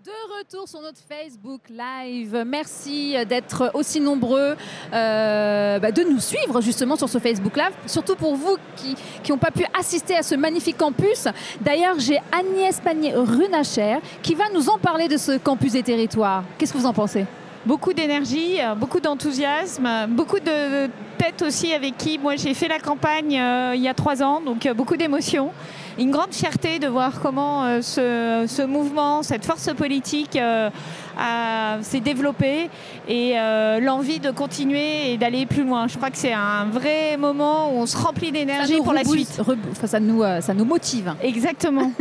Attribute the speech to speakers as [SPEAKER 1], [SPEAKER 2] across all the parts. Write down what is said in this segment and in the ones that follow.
[SPEAKER 1] De retour sur notre Facebook Live. Merci d'être aussi nombreux de nous suivre justement sur ce Facebook Live. Surtout pour vous qui n'ont pas pu assister à ce magnifique campus. D'ailleurs, j'ai Agnès Pannier-Runacher qui va nous en parler de ce campus des territoires. Qu'est-ce que vous en pensez ?
[SPEAKER 2] Beaucoup d'énergie, beaucoup d'enthousiasme, beaucoup de têtes aussi avec qui moi j'ai fait la campagne il y a 3 ans, donc beaucoup d'émotions. Une grande fierté de voir comment ce mouvement, cette force politique s'est développée et l'envie de continuer et d'aller plus loin. Je crois que c'est un vrai moment où on se remplit d'énergie pour la suite.
[SPEAKER 1] Ça nous motive.
[SPEAKER 2] Exactement.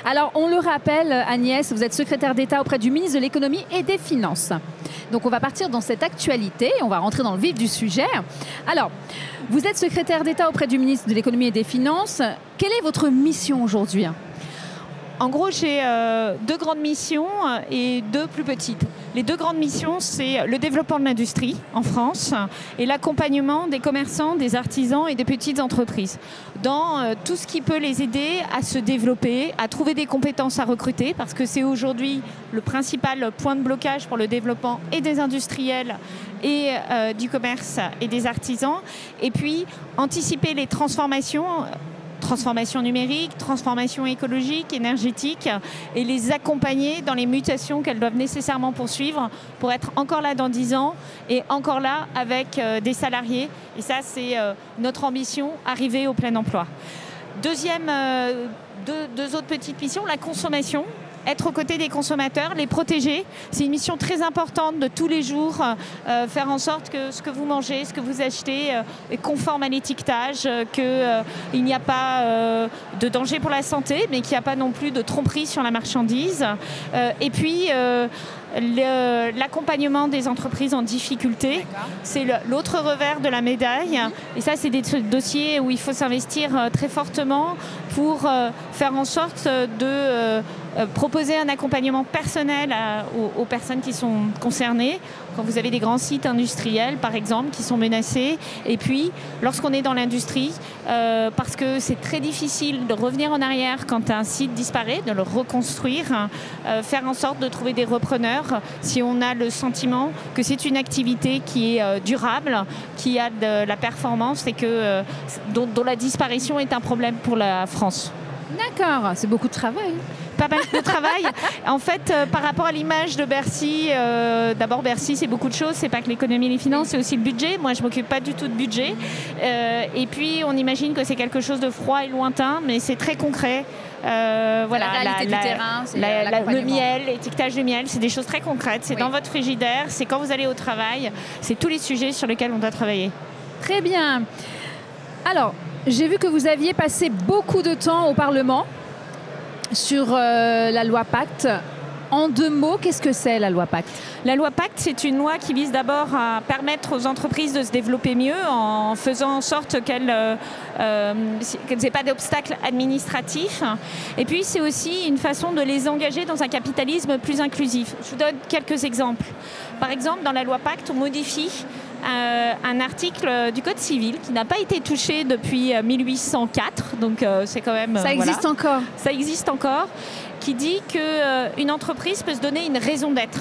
[SPEAKER 1] Alors, on le rappelle, Agnès, vous êtes secrétaire d'État auprès du ministre de l'Économie et des Finances. Donc, on va partir dans cette actualité. On va rentrer dans le vif du sujet. Alors, vous êtes secrétaire d'État auprès du ministre de l'Économie et des Finances. Quelle est votre mission aujourd'hui ?
[SPEAKER 2] En gros, j'ai 2 grandes missions et 2 plus petites. Les 2 grandes missions, c'est le développement de l'industrie en France et l'accompagnement des commerçants, des artisans et des petites entreprises dans tout ce qui peut les aider à se développer, à trouver des compétences à recruter, parce que c'est aujourd'hui le principal point de blocage pour le développement et des industriels et du commerce et des artisans. Et puis, anticiper les transformations numériques, transformation écologique, énergétique, et les accompagner dans les mutations qu'elles doivent nécessairement poursuivre pour être encore là dans 10 ans et encore là avec des salariés. Et ça, c'est notre ambition, arriver au plein emploi. Deux autres petites missions, la consommation. Être aux côtés des consommateurs, les protéger. C'est une mission très importante de tous les jours, faire en sorte que ce que vous mangez, ce que vous achetez est conforme à l'étiquetage, qu'il n'y a pas de danger pour la santé, mais qu'il n'y a pas non plus de tromperie sur la marchandise. Et puis, l'accompagnement des entreprises en difficulté, c'est l'autre revers de la médaille. Et ça, c'est des dossiers où il faut s'investir très fortement pour faire en sorte de proposer un accompagnement personnel aux personnes qui sont concernées. Quand vous avez des grands sites industriels, par exemple, qui sont menacés. Et puis, lorsqu'on est dans l'industrie, parce que c'est très difficile de revenir en arrière quand un site disparaît, de le reconstruire, faire en sorte de trouver des repreneurs si on a le sentiment que c'est une activité qui est durable, qui a de la performance et dont la disparition est un problème pour la France.
[SPEAKER 1] D'accord, c'est beaucoup de travail.
[SPEAKER 2] Pas mal de travail. En fait, par rapport à l'image de Bercy, d'abord Bercy, c'est beaucoup de choses. C'est pas que l'économie et les finances, c'est aussi le budget. Moi, je m'occupe pas du tout de budget. Et puis, on imagine que c'est quelque chose de froid et lointain, mais c'est très concret.
[SPEAKER 1] Voilà, la réalité du terrain, c'est
[SPEAKER 2] le miel, l'étiquetage du miel, c'est des choses très concrètes. C'est dans votre frigidaire, c'est quand vous allez au travail. C'est tous les sujets sur lesquels on doit travailler.
[SPEAKER 1] Très bien. Alors, j'ai vu que vous aviez passé beaucoup de temps au Parlement sur la loi Pacte. En 2 mots, qu'est-ce que c'est la loi Pacte ?
[SPEAKER 2] La loi Pacte, c'est une loi qui vise d'abord à permettre aux entreprises de se développer mieux en faisant en sorte qu'elles n'aient pas d'obstacles administratifs. Et puis, c'est aussi une façon de les engager dans un capitalisme plus inclusif. Je vous donne quelques exemples. Par exemple, dans la loi Pacte, on modifie un article du Code civil qui n'a pas été touché depuis 1804. Donc, c'est quand même...
[SPEAKER 1] Ça existe encore.
[SPEAKER 2] Ça existe encore, qui dit qu'une entreprise peut se donner une raison d'être.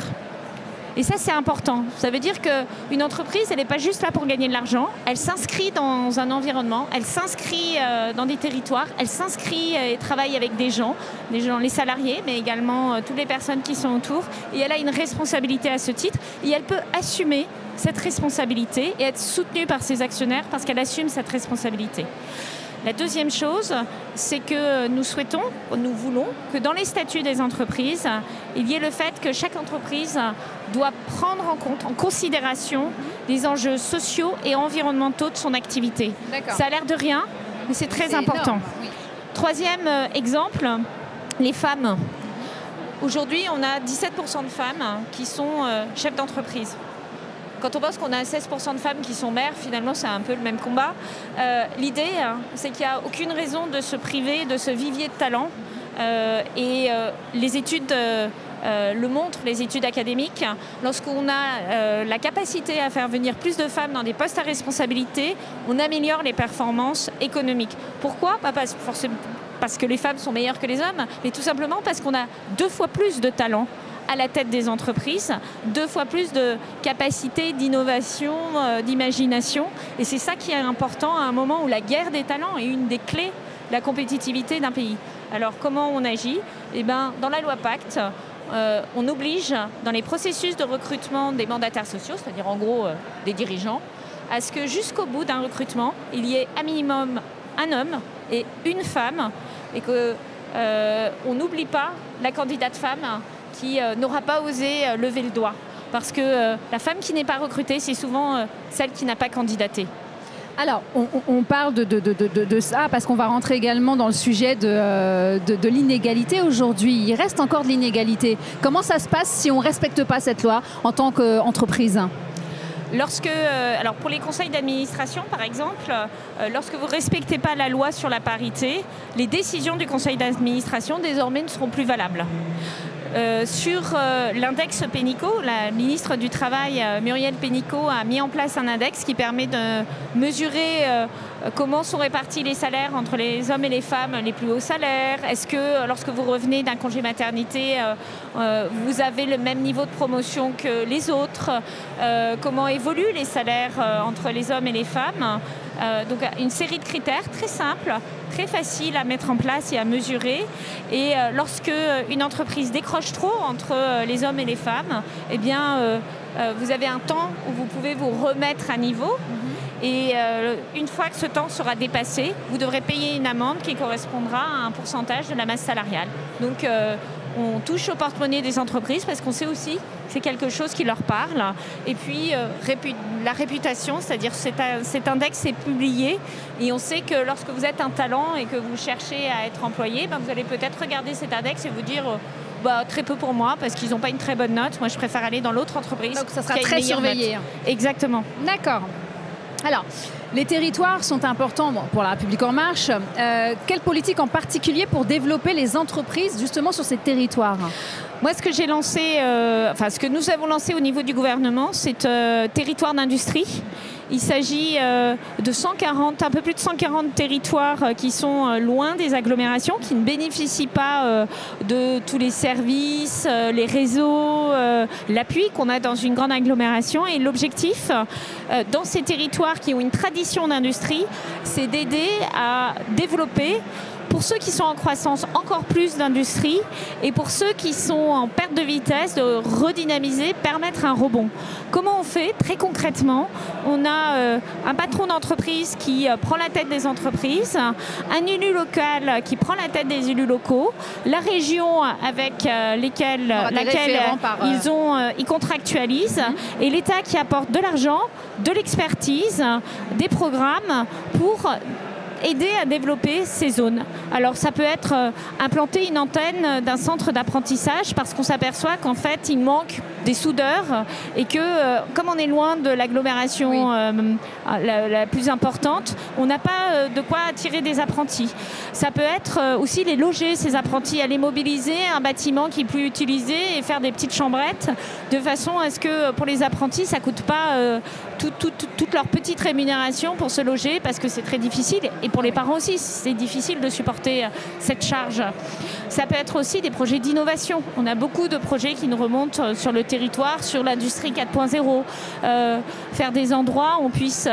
[SPEAKER 2] Et ça, c'est important. Ça veut dire qu'une entreprise, elle n'est pas juste là pour gagner de l'argent. Elle s'inscrit dans un environnement, elle s'inscrit dans des territoires, elle s'inscrit et travaille avec des gens, les salariés, mais également toutes les personnes qui sont autour. Et elle a une responsabilité à ce titre. Et elle peut assumer cette responsabilité et être soutenue par ses actionnaires parce qu'elle assume cette responsabilité. La deuxième chose, c'est que nous voulons que dans les statuts des entreprises, il y ait le fait que chaque entreprise doit prendre en considération les enjeux sociaux et environnementaux de son activité.
[SPEAKER 1] D'accord.
[SPEAKER 2] Ça a l'air de rien, mais c'est très important.
[SPEAKER 1] Énorme, oui.
[SPEAKER 2] Troisième exemple, les femmes. Aujourd'hui, on a 17% de femmes qui sont chefs d'entreprise. Quand on pense qu'on a 16% de femmes qui sont mères, finalement, c'est un peu le même combat. L'idée, c'est qu'il n'y a aucune raison de se priver de ce vivier de talent. Les études le montrent, les études académiques. Lorsqu'on a la capacité à faire venir plus de femmes dans des postes à responsabilité, on améliore les performances économiques. Pourquoi ? Pas parce que les femmes sont meilleures que les hommes, mais tout simplement parce qu'on a 2 fois plus de talent à la tête des entreprises, 2 fois plus de capacité d'innovation, d'imagination. Et c'est ça qui est important à un moment où la guerre des talents est une des clés de la compétitivité d'un pays. Alors comment on agit ? Eh bien, dans la loi Pacte, on oblige dans les processus de recrutement des mandataires sociaux, c'est-à-dire en gros des dirigeants, à ce que jusqu'au bout d'un recrutement, il y ait à minimum un homme et une femme, et qu'on n'oublie pas la candidate femme qui n'aura pas osé lever le doigt. Parce que la femme qui n'est pas recrutée, c'est souvent celle qui n'a pas candidaté.
[SPEAKER 1] Alors, on parle de ça parce qu'on va rentrer également dans le sujet de l'inégalité aujourd'hui. Il reste encore de l'inégalité. Comment ça se passe si on ne respecte pas cette loi en tant qu'entreprise ?
[SPEAKER 2] Alors pour les conseils d'administration, par exemple, lorsque vous ne respectez pas la loi sur la parité, les décisions du conseil d'administration désormais ne seront plus valables. Sur l'index Pénicaud, la ministre du Travail, Muriel Pénicaud, a mis en place un index qui permet de mesurer comment sont répartis les salaires entre les hommes et les femmes, les plus hauts salaires. Est-ce que lorsque vous revenez d'un congé maternité, vous avez le même niveau de promotion que les autres ? Comment évoluent les salaires entre les hommes et les femmes ? Donc une série de critères très simples, très faciles à mettre en place et à mesurer. Et lorsque une entreprise décroche trop entre les hommes et les femmes, eh bien, vous avez un temps où vous pouvez vous remettre à niveau. Et une fois que ce temps sera dépassé, vous devrez payer une amende qui correspondra à un pourcentage de la masse salariale. Donc on touche au porte-monnaie des entreprises parce qu'on sait aussi que c'est quelque chose qui leur parle. Et puis la réputation, c'est-à-dire cet index est publié et on sait que lorsque vous êtes un talent et que vous cherchez à être employé, ben vous allez peut-être regarder cet index et vous dire très peu pour moi parce qu'ils n'ont pas une très bonne note. Moi, je préfère aller dans l'autre entreprise.
[SPEAKER 1] Donc ça sera très surveillé.
[SPEAKER 2] Exactement.
[SPEAKER 1] D'accord. Alors, les territoires sont importants pour la République En Marche. Quelle politique en particulier pour développer les entreprises justement sur ces territoires ?
[SPEAKER 2] Moi, ce que nous avons lancé au niveau du gouvernement, c'est territoire d'industrie. Il s'agit de un peu plus de 140 territoires qui sont loin des agglomérations, qui ne bénéficient pas de tous les services, les réseaux, l'appui qu'on a dans une grande agglomération. Et l'objectif, dans ces territoires qui ont une tradition d'industrie, c'est d'aider à développer, pour ceux qui sont en croissance, encore plus d'industrie, et pour ceux qui sont en perte de vitesse, de redynamiser, permettre un rebond. Comment on fait ? Très concrètement, on a un patron d'entreprise qui prend la tête des entreprises, un élu local qui prend la tête des élus locaux, la région avec laquelle ils contractualisent, et l'État qui apporte de l'argent, de l'expertise, des programmes pour aider à développer ces zones. Alors ça peut être implanter une antenne d'un centre d'apprentissage parce qu'on s'aperçoit qu'en fait il manque des soudeurs et que comme on est loin de l'agglomération la plus importante, on n'a pas de quoi attirer des apprentis. Ça peut être aussi les loger, ces apprentis, à les mobiliser, un bâtiment qui est plus utilisé et faire des petites chambrettes de façon à ce que pour les apprentis ça ne coûte pas toute leur petite rémunération pour se loger parce que c'est très difficile. Et pour les parents aussi, c'est difficile de supporter cette charge. Ça peut être aussi des projets d'innovation. On a beaucoup de projets qui nous remontent sur le territoire, sur l'industrie 4.0. Faire des endroits où on puisse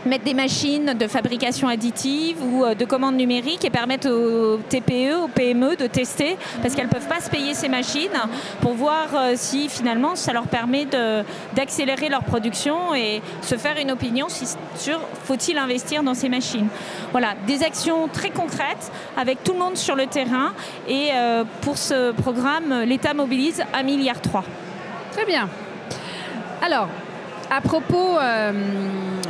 [SPEAKER 2] mettre des machines de fabrication additive ou de commande numérique et permettre aux TPE, aux PME de tester parce qu'elles ne peuvent pas se payer ces machines pour voir si finalement ça leur permet d'accélérer leur production et se faire une opinion sur faut-il investir dans ces machines. Voilà, des actions très concrètes avec tout le monde sur le terrain et pour ce programme, l'État mobilise 1,3 milliard.
[SPEAKER 1] Très bien. Alors, à propos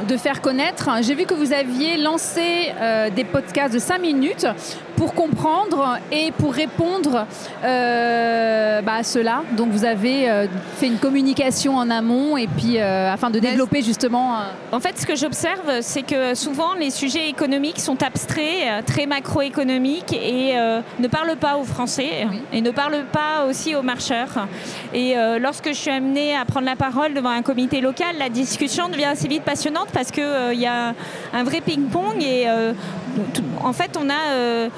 [SPEAKER 1] de faire connaître, j'ai vu que vous aviez lancé des podcasts de 5 minutes pour comprendre et pour répondre à cela. Donc vous avez fait une communication en amont et puis afin de développer justement...
[SPEAKER 2] En fait, ce que j'observe, c'est que souvent les sujets économiques sont abstraits, très macroéconomiques et ne parlent pas aux Français et ne parlent pas aussi aux marcheurs. Et lorsque je suis amenée à prendre la parole devant un comité local, la discussion devient assez vite passionnante parce qu'il y a un vrai ping-pong et En fait,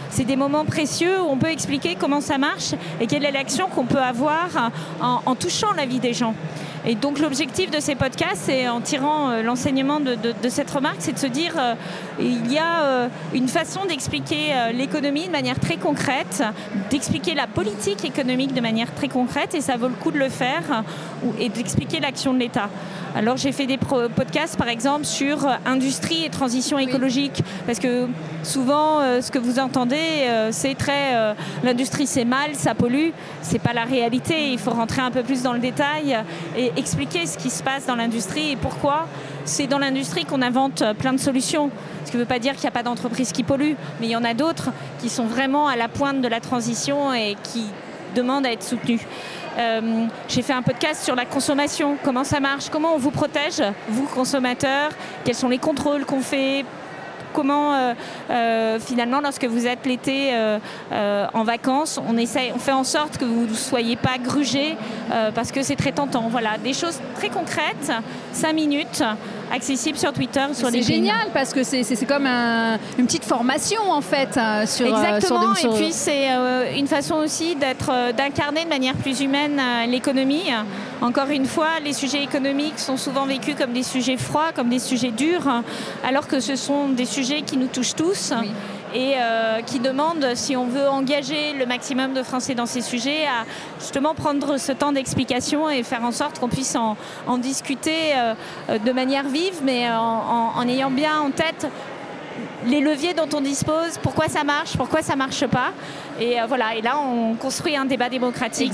[SPEAKER 2] c'est des moments précieux où on peut expliquer comment ça marche et quelle est l'action qu'on peut avoir en touchant la vie des gens. Et donc l'objectif de ces podcasts, c'est en tirant l'enseignement de cette remarque, c'est de se dire il y a une façon d'expliquer l'économie de manière très concrète, d'expliquer la politique économique de manière très concrète, et ça vaut le coup de le faire, et d'expliquer l'action de l'État. Alors j'ai fait des podcasts par exemple sur industrie et transition écologique, parce que souvent ce que vous entendez c'est très l'industrie c'est mal, ça pollue, c'est pas la réalité, il faut rentrer un peu plus dans le détail et expliquer ce qui se passe dans l'industrie et pourquoi c'est dans l'industrie qu'on invente plein de solutions. Ce qui ne veut pas dire qu'il n'y a pas d'entreprises qui polluent, mais il y en a d'autres qui sont vraiment à la pointe de la transition et qui demandent à être soutenues. J'ai fait un podcast sur la consommation, comment ça marche, comment on vous protège, vous consommateurs, quels sont les contrôles qu'on fait, comment finalement lorsque vous êtes l'été en vacances, on fait en sorte que vous ne soyez pas grugés parce que c'est très tentant. Voilà, des choses très concrètes, 5 minutes, accessibles sur Twitter, sur LinkedIn.
[SPEAKER 1] C'est génial parce que c'est comme une petite formation en fait sur
[SPEAKER 2] exactement. Et puis c'est une façon aussi d'incarner de manière plus humaine l'économie. Encore une fois, les sujets économiques sont souvent vécus comme des sujets froids, comme des sujets durs, alors que ce sont des sujets qui nous touchent tous. Oui. Et qui demandent, si on veut engager le maximum de Français dans ces sujets, à justement prendre ce temps d'explication et faire en sorte qu'on puisse en discuter de manière vive, mais en ayant bien en tête les leviers dont on dispose, pourquoi ça marche pas. Et voilà, et là on construit un débat démocratique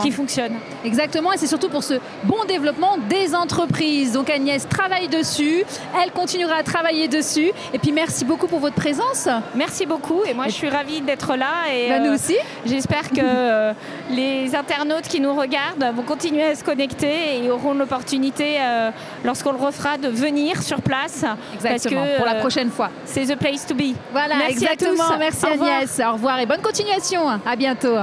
[SPEAKER 2] qui fonctionne.
[SPEAKER 1] Exactement, et c'est surtout pour ce bon développement des entreprises. Donc Agnès travaille dessus, elle continuera à travailler dessus. Et puis merci beaucoup pour votre présence.
[SPEAKER 2] Merci beaucoup, et moi je suis ravie d'être là. Et
[SPEAKER 1] nous aussi.
[SPEAKER 2] J'espère que les internautes qui nous regardent vont continuer à se connecter et auront l'opportunité, lorsqu'on le refera, de venir sur place.
[SPEAKER 1] Exactement,
[SPEAKER 2] parce que,
[SPEAKER 1] pour la prochaine fois.
[SPEAKER 2] C'est the place to be.
[SPEAKER 1] Voilà,
[SPEAKER 2] merci
[SPEAKER 1] exactement.
[SPEAKER 2] À tous.
[SPEAKER 1] Merci Agnès. Au revoir et bonne continuation. À bientôt.